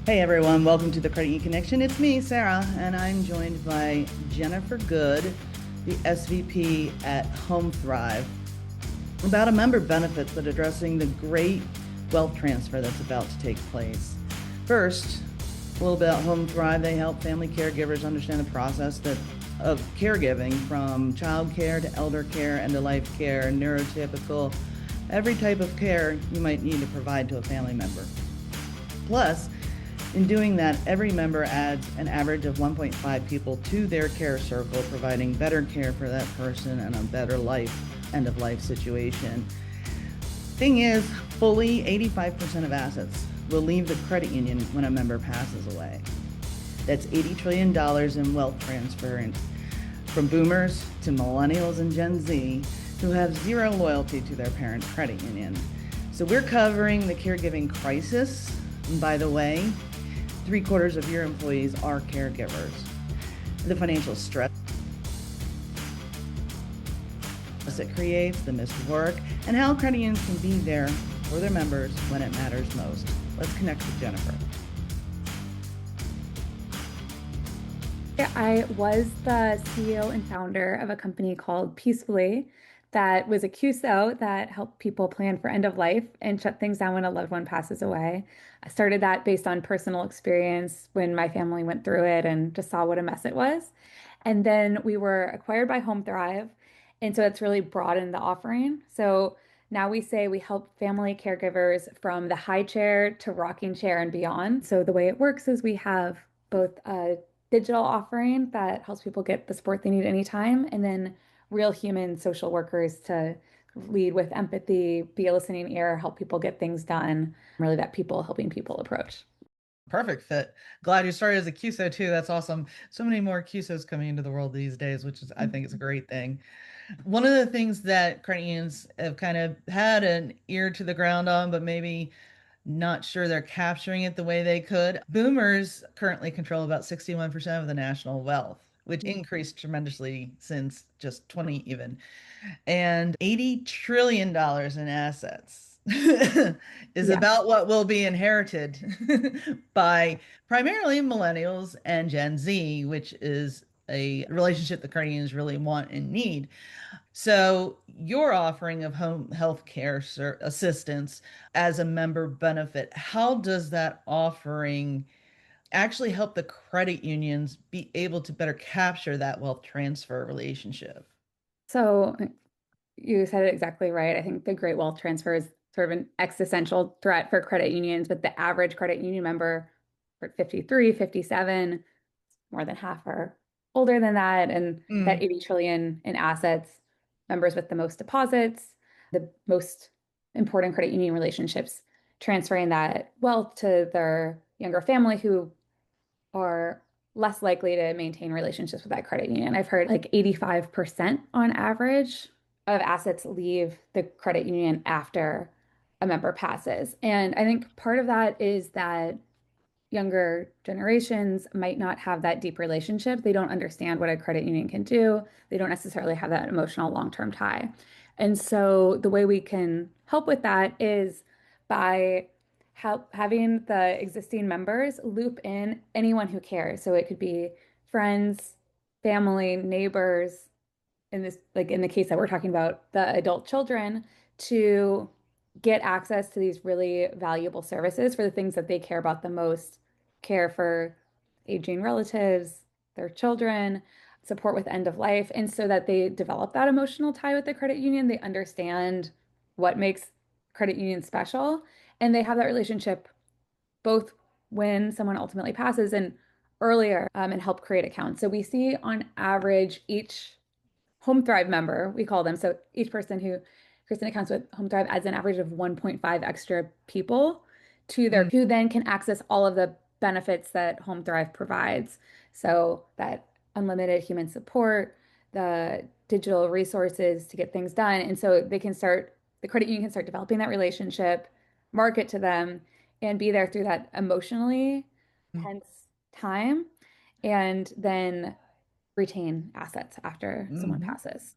Hey everyone, welcome to the Credit Union Connection. It's me, Sarah, and I'm joined by Jennifer Good, the SVP at HomeThrive, about a member benefits that addressing the great wealth transfer that's about to take place. First, a little bit about HomeThrive. They help family caregivers understand the process of caregiving, from child care to elder care, end-of-life care, neurotypical, every type of care you might need to provide to a family member. Plus, in doing that, every member adds an average of 1.5 people to their care circle, providing better care for that person and a better end-of-life situation. Thing is, fully 85% of assets will leave the credit union when a member passes away. That's $80 trillion in wealth transfer from boomers to millennials and Gen Z who have zero loyalty to their parent credit union. So we're covering the caregiving crisis. And by the way, 3/4 of your employees are caregivers. The financial stress it creates, the missed work, and how credit unions can be there for their members when it matters most. Let's connect with Jennifer. I was the CEO and founder of a company called Peacefully that was a QSO that helped people plan for end of life and shut things down when a loved one passes away. I started that based on personal experience when my family went through it and just saw what a mess it was. And then we were acquired by HomeThrive. And so it's really broadened the offering. So now we say we help family caregivers from the high chair to rocking chair and beyond. So the way it works is we have both a digital offering that helps people get the support they need anytime, and then real human social workers to lead with empathy, be a listening ear, help people get things done, really that people helping people approach. Perfect fit. Glad you started as a QSO too. That's awesome. So many more QSOs coming into the world these days, which is, I think, is a great thing. One of the things that credit unions have kind of had an ear to the ground on, but maybe not sure they're capturing it the way they could. Boomers currently control about 61% of the national wealth, which increased tremendously since just 20 even, and $80 trillion in assets. Is Yeah. about what will be inherited by primarily millennials and Gen Z, which is a relationship the credit unions really want and need. So your offering of home health care assistance as a member benefit, how does that offering actually help the credit unions be able to better capture that wealth transfer relationship? So you said it exactly right. I think the great wealth transfer is sort of an existential threat for credit unions, but the average credit union member for 53, 57, more than half are older than that. And that Mm. 80 trillion in assets, members with the most deposits, the most important credit union relationships, transferring that wealth to their younger family who are less likely to maintain relationships with that credit union. I've heard like 85% on average of assets leave the credit union after a member passes. And I think part of that is that younger generations might not have that deep relationship. They don't understand what a credit union can do. They don't necessarily have that emotional long-term tie. And so the way we can help with that is by having the existing members loop in anyone who cares. So it could be friends, family, neighbors, in this, like in the case that we're talking about, the adult children, to get access to these really valuable services for the things that they care about the most, care for aging relatives, their children, support with end of life. And so that they develop that emotional tie with the credit union, they understand what makes credit union special, and they have that relationship both when someone ultimately passes and earlier, and help create accounts. So we see on average each HomeThrive member, we call them. So each person who creates an account with HomeThrive adds an average of 1.5 extra people to their, Mm. who then can access all of the benefits that HomeThrive provides. So that unlimited human support, the digital resources to get things done. And so they can start, the credit union can start developing that relationship, market to them, and be there through that emotionally tense time. And then retain assets after someone Mhm. passes.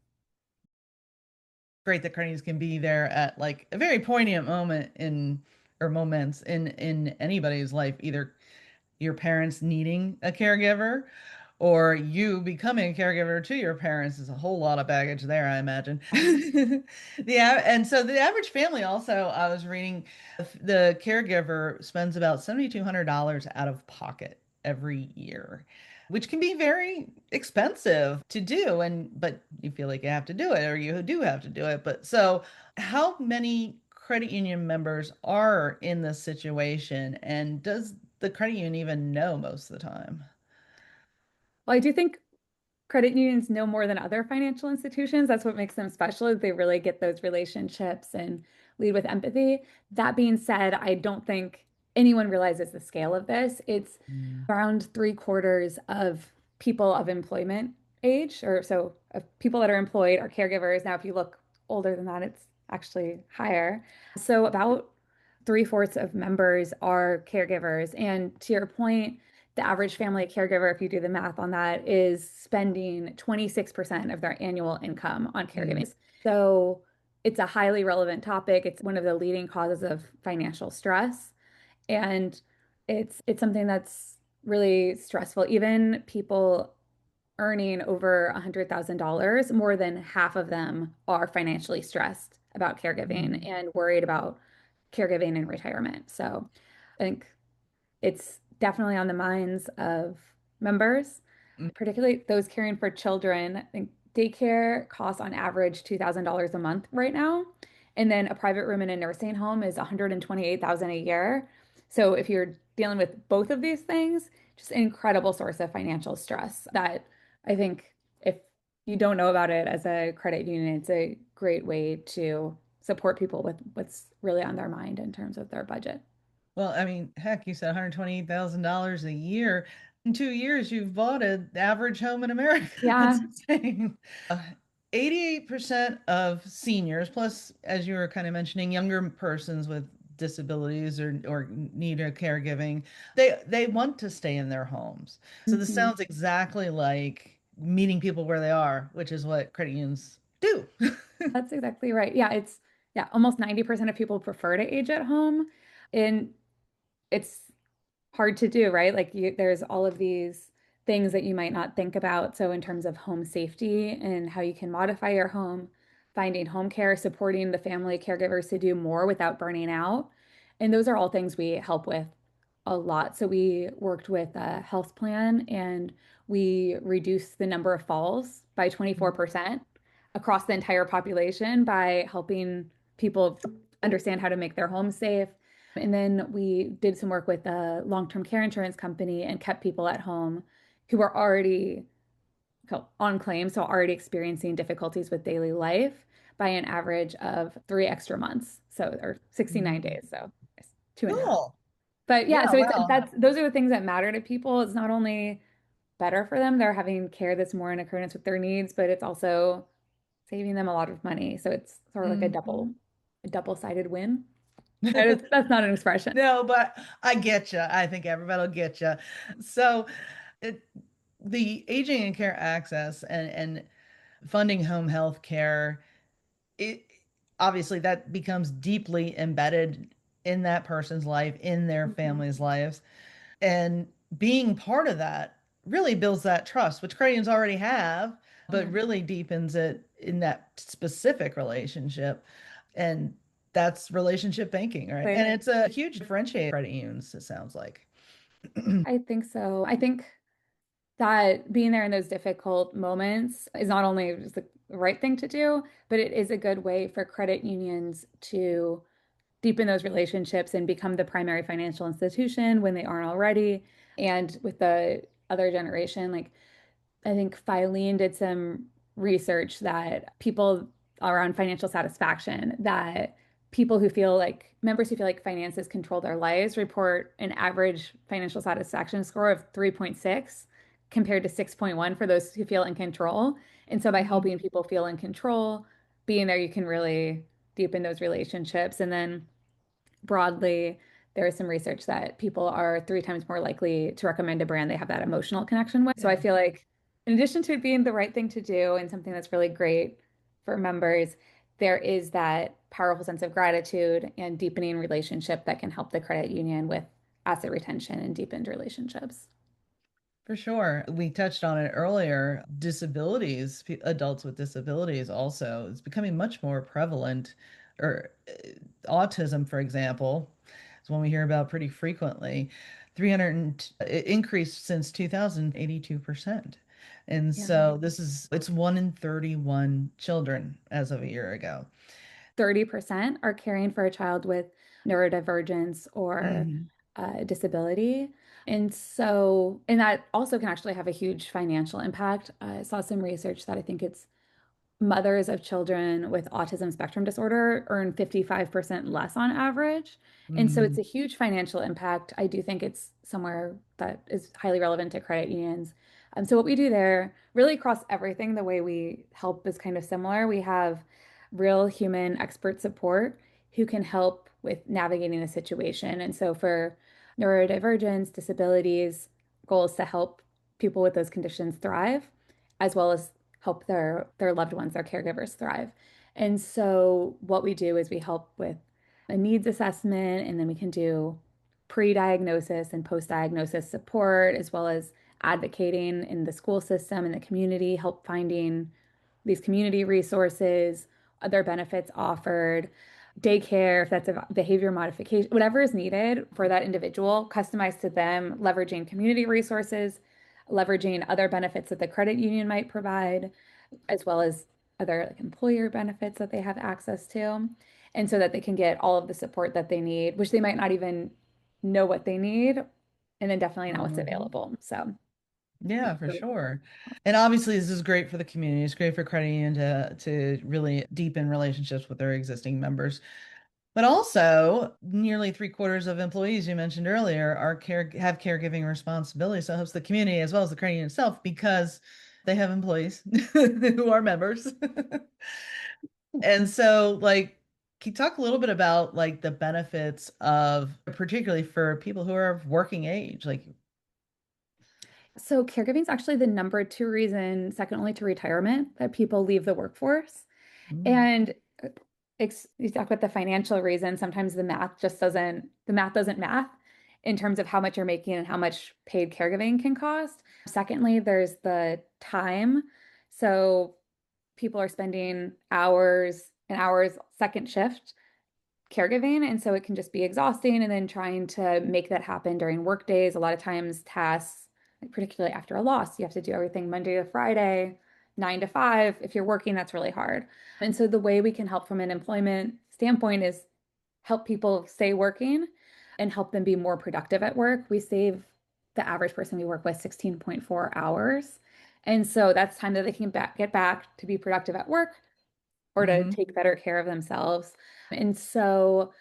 Great that credit can be there at like a very poignant moment in or moments in anybody's life, either your parents needing a caregiver or you becoming a caregiver to your parents is a whole lot of baggage there, I imagine. And so the average family also, I was reading, the caregiver spends about $7,200 out of pocket every year, which can be very expensive to do. And but you feel like you have to do it, or you do have to do it. But so how many credit union members are in this situation, and does the credit union even know most of the time? Well, I do think credit unions know more than other financial institutions. That's what makes them special, is they really get those relationships and lead with empathy. That being said, I don't think anyone realizes the scale of this. It's Mm. around three-quarters of people of employment age, or so of people that are employed are caregivers. Now, if you look older than that, it's actually higher. So about three-fourths of members are caregivers. And to your point, the average family caregiver, if you do the math on that, is spending 26% of their annual income on Mm. caregiving. So it's a highly relevant topic. It's one of the leading causes of financial stress. And it's something that's really stressful. Even people earning over $100,000, more than half of them are financially stressed about caregiving Mm. and worried about caregiving in retirement. So I think it's definitely on the minds of members, Mm. particularly those caring for children. I think daycare costs on average $2,000 a month right now. And then a private room in a nursing home is $128,000 a year. So if you're dealing with both of these things, just an incredible source of financial stress that I think if you don't know about it as a credit union, it's a great way to support people with what's really on their mind in terms of their budget. Well, I mean, heck, you said $128,000 a year. In 2 years, you've bought an average home in America. That's Yeah. insane. 88% of seniors, plus, as you were kind of mentioning, younger persons with disabilities or need a caregiving, they want to stay in their homes. So this Mhm. sounds exactly like meeting people where they are, which is what credit unions do. That's exactly right. Yeah, almost 90% of people prefer to age at home. And it's hard to do, right? There's all of these things that you might not think about. So in terms of home safety and how you can modify your home, finding home care, supporting the family caregivers to do more without burning out. And those are all things we help with a lot. So we worked with a health plan and we reduced the number of falls by 24% across the entire population by helping people understand how to make their homes safe. And then we did some work with a long-term care insurance company and kept people at home who were already on claim, so already experiencing difficulties with daily life by an average of 3 extra months. So, or 69 Mm. days. So, two and a half. Cool. But yeah, Yeah, so wow. those are the things that matter to people. It's not only better for them, they're having care that's more in accordance with their needs, but it's also saving them a lot of money. So it's sort of like Mhm. a double-sided win. That's not an expression. No, but I get you. I think everybody will get you. So, it, the Aging and Care Access and funding home health care, it obviously that becomes deeply embedded in that person's life, in their Mhm. family's lives, and being part of that really builds that trust, which Canadians already have, but Yeah. really deepens it in that specific relationship. And that's relationship banking, right? And Right. it's a huge differentiator for credit unions, it sounds like. I think so. I think that being there in those difficult moments is not only just the right thing to do, but it is a good way for credit unions to deepen those relationships and become the primary financial institution when they aren't already. And with the other generation, like I think Filene did some research that people around financial satisfaction, that people who feel like members who feel like finances control their lives report an average financial satisfaction score of 3.6 compared to 6.1 for those who feel in control. And so by helping people feel in control, being there, you can really deepen those relationships. And then broadly, there is some research that people are 3 times more likely to recommend a brand they have that emotional connection with. So I Yeah. feel like, in addition to it being the right thing to do and something that's really great for members, there is that powerful sense of gratitude and deepening relationship that can help the credit union with asset retention and deepened relationships. For sure. We touched on it earlier. Disabilities, adults with disabilities also is becoming much more prevalent. Or autism, for example, is one we hear about pretty frequently. 300, it increased since 2000, 82%. And Yeah. so it's 1 in 31 children as of a year ago. 30% are caring for a child with neurodivergence or Hmm. disability. And that also can actually have a huge financial impact. I saw some research that I think it's mothers of children with autism spectrum disorder earn 55% less on average. And so it's Hmm. a huge financial impact. I do think it's somewhere that is highly relevant to credit unions. So what we do there, really across everything, the way we help is kind of similar. We have real human expert support who can help with navigating the situation. And so for neurodivergence, disabilities, goal is to help people with those conditions thrive, as well as help their loved ones, their caregivers thrive. And so what we do is we help with a needs assessment, and then we can do pre-diagnosis and post-diagnosis support, as well as advocating in the school system and the community, help finding these community resources, other benefits offered, daycare, if that's a behavior modification, whatever is needed for that individual, customized to them, leveraging community resources, leveraging other benefits that the credit union might provide, as well as other like employer benefits that they have access to. And so that they can get all of the support that they need, which they might not even know what they need, and then definitely not what's Hmm. available. So Yeah, for sure. And obviously this is great for the community. It's great for credit union to really deepen relationships with their existing members. But also, nearly three-quarters of employees you mentioned earlier have caregiving responsibilities. So it helps the community as well as the credit union itself because they have employees who are members. And so, like, can you talk a little bit about like the benefits of, particularly for people who are of working age? Like, So caregiving is actually the number two reason, second only to retirement, that people leave the workforce. mm, And you talk about the financial reason. Sometimes the math doesn't math in terms of how much you're making and how much paid caregiving can cost. Secondly, there's the time. So people are spending hours and hours second shift caregiving. And so it can just be exhausting. And then trying to make that happen during work days. A lot of times tasks, like particularly after a loss, you have to do everything Monday to Friday, 9 to 5. If you're working, that's really hard. And so the way we can help from an employment standpoint is help people stay working and help them be more productive at work. We save the average person we work with 16.4 hours. And so that's time that they can get back to be productive at work or to mhm, take better care of themselves. And so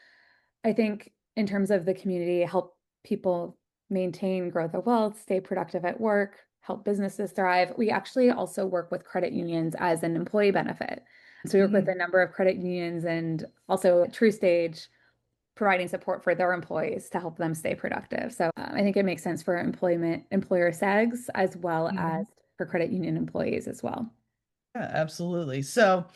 I think in terms of the community, help people maintain growth of wealth, stay productive at work, help businesses thrive. We actually also work with credit unions as an employee benefit. So we work with mhm. a number of credit unions and also TrueStage providing support for their employees to help them stay productive. So I think it makes sense for employer SEGs as well as Mhm. for credit union employees as well. Yeah, absolutely. So,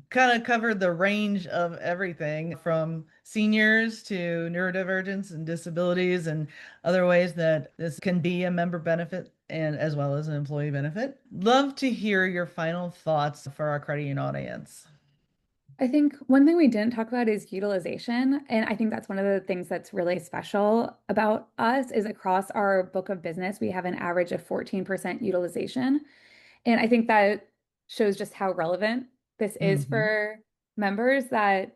kind of covered the range of everything from seniors to neurodivergence and disabilities and other ways that this can be a member benefit and as well as an employee benefit. Love to hear your final thoughts for our credit union audience. I think one thing we didn't talk about is utilization. And I think that's one of the things that's really special about us is across our book of business, we have an average of 14% utilization. And I think that shows just how relevant this is Hmm. for members that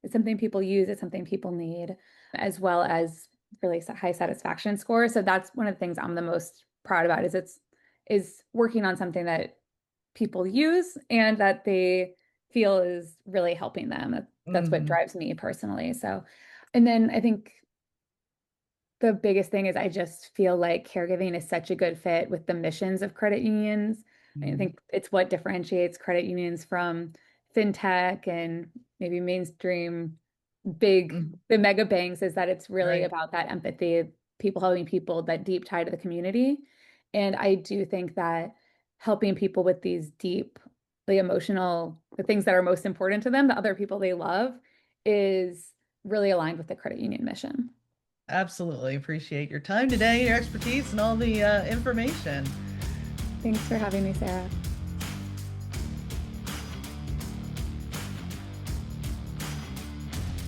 it's something people use, it's something people need, as well as really high satisfaction score. So that's one of the things I'm the most proud about is working on something that people use and that they feel is really helping them. That's what Hmm. drives me personally. So, and then I think the biggest thing is I just feel like caregiving is such a good fit with the missions of credit unions. I think it's what differentiates credit unions from fintech and maybe mainstream Hmm. the mega banks is that it's really Right. about that empathy, people helping people, that deep tie to the community. And I do think that helping people with these deep, the emotional, the things that are most important to them, the other people they love, is really aligned with the credit union mission. Absolutely appreciate your time today, your expertise, and all the information. Thanks for having me, Sarah.